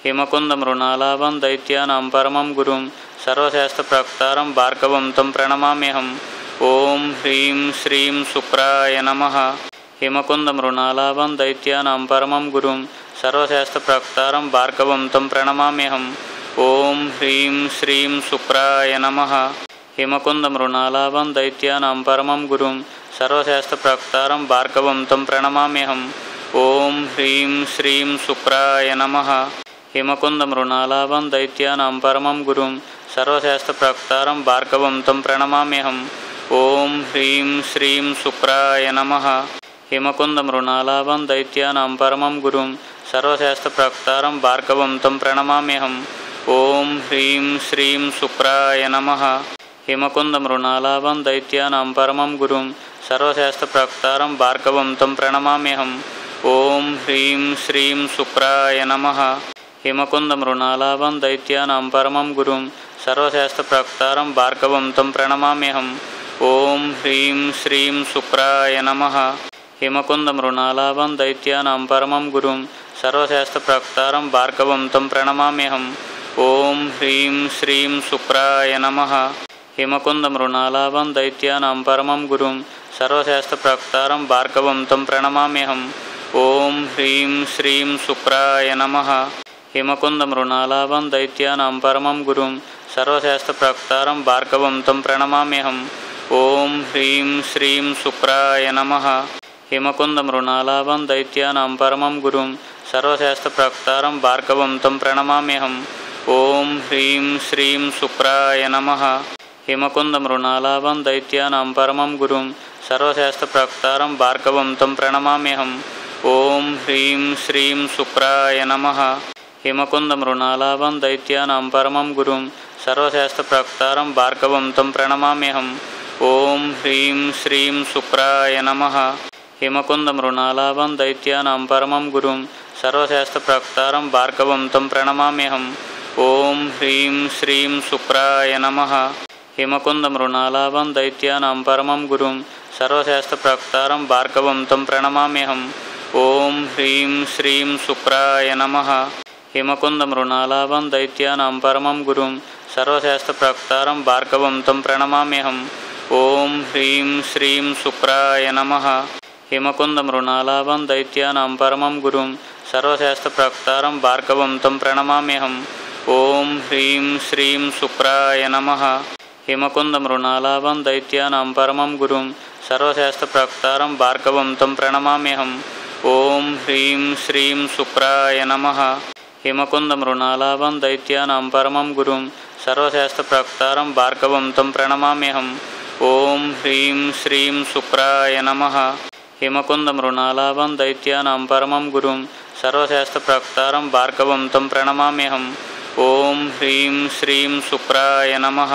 हिमकुन्दमृणालाभं दैत्यानां परमं गुरुं सर्वशास्त्रप्रवक्तारं भार्गवं तं प्रणमाम्यहम्। ॐ ह्रीं श्रीं शुक्राय नमः। हिमकुन्दमृणालाभं दैत्यानां परमं गुरुं सर्वशास्त्रप्रवक्तारं भार्गवं तं प्रणमाम्यहम्। ॐ ह्रीं श्रीं शुक्राय नमः। हिमकुन्दमृणालाभं दैत्यानां परमं गुरुं सर्वशास्त्रप्रवक्तारं भार्गवं तं प्रणमाम्यहम्। ॐ ह्रीं श्रीं शुक्राय नमः। हिमकुन्दमृणालाभं दैत्यानां परमं गुरुं सर्वशास्त्रप्रवक्तारं भार्गवं तं प्रणमाम्यहम्। ॐ ह्रीं श्रीं शुक्राय नमः। हिमकुन्दमृणालाभं दैत्यानां परमं गुरुं सर्वशास्त्रप्रवक्तारं भार्गवं तं प्रणमाम्यहम्। ॐ ह्रीं श्रीं शुक्राय नमः। हिमकुन्दमृणालाभं दैत्यानां परमं गुरुं सर्वशास्त्रप्रवक्तारं भार्गवं तं प्रणमाम्यहम्। ॐ ह्रीं श्रीं शुक्राय नमः। हिमकुन्दमृणालाभं दैत्यानां परमं गुरुं सर्वशास्त्रप्रवक्तारं भार्गवं तं प्रणमाम्यहम्। ॐ ह्रीं श्रीं शुक्राय नमः। हिमकुन्दमृणालाभं दैत्यानां परमं गुरुं सर्वशास्त्रप्रवक्तारं भार्गवं तं प्रणमाम्यहम्। ॐ ह्रीं श्रीं शुक्राय नमः। हिमकुन्दमृणालाभं दैत्यानां परमं गुरुं सर्वशास्त्रप्रवक्तारं भार्गवं तं प्रणमाम्यहम्। ॐ ह्रीं श्रीं शुक्राय नमः। हिमकुन्दमृणालाभं दैत्यानां परमं गुरुं सर्वशास्त्रप्रवक्तारं भार्गवं तं प्रणमाम्यहम्। ॐ ह्रीं श्रीं शुक्राय नमः। हिमकुन्दमृणालाभं दैत्यानां परमं गुरुं सर्वशास्त्रप्रवक्तारं भार्गवं तं प्रणमाम्यहम्। ॐ ह्रीं श्रीं शुक्राय नमः। हिमकुन्दमृणालाभं दैत्यानां परमं गुरुं सर्वशास्त्रप्रवक्तारं भार्गवं तं प्रणमाम्यहम्। ॐ ह्रीं श्रीं शुक्राय नमः। हिमकुन्दमृणालाभं दैत्यानां परमं गुरुं सर्वशास्त्रप्रवक्तारं भार्गवं तं प्रणमाम्यहम्। ॐ ह्रीं श्रीं शुक्राय नमः। हिमकुन्दमृणालाभं दैत्यानां परमं गुरुं सर्वशास्त्रप्रवक्तारं भार्गवं तं प्रणमाम्यहम्। ॐ ह्रीं श्रीं शुक्राय नमः। हिमकुन्दमृणालाभं दैत्यानां परमं गुरुं सर्वशास्त्रप्रवक्तारं भार्गवं तं प्रणमाम्यहम्। ॐ ह्रीं श्रीं शुक्राय नमः। हिमकुन्दमृणालाभं दैत्यानां परमं गुरुं सर्वशास्त्रप्रवक्तारं भार्गवं तं प्रणमाम्यहम्। ॐ ह्रीं श्रीं शुक्राय नमः। हिमकुन्दमृणालाभं दैत्यानां परमं गुरुं सर्वशास्त्रप्रवक्तारं भार्गवं तं प्रणमाम्यहम्। ॐ ह्रीं श्रीं शुक्राय नमः। हिमकुन्दमृणालाभं दैत्यानां परमं गुरुं सर्वशास्त्रप्रवक्तारं भार्गवं तं प्रणमाम्यहम्। ॐ ह्रीं श्रीं शुक्राय नमः। हिमकुन्दमृणालाभं दैत्यानां परमं गुरुं सर्वशास्त्रप्रवक्तारं भार्गवं तं प्रणमाम्यहम्। ॐ ह्रीं श्रीं शुक्राय नमः। हिमकुन्दमृणालाभं दैत्यानां परमं गुरुं सर्वशास्त्रप्रवक्तारं भार्गवं तं प्रणमाम्यहम्। ॐ ह्रीं श्रीं शुक्राय नमः।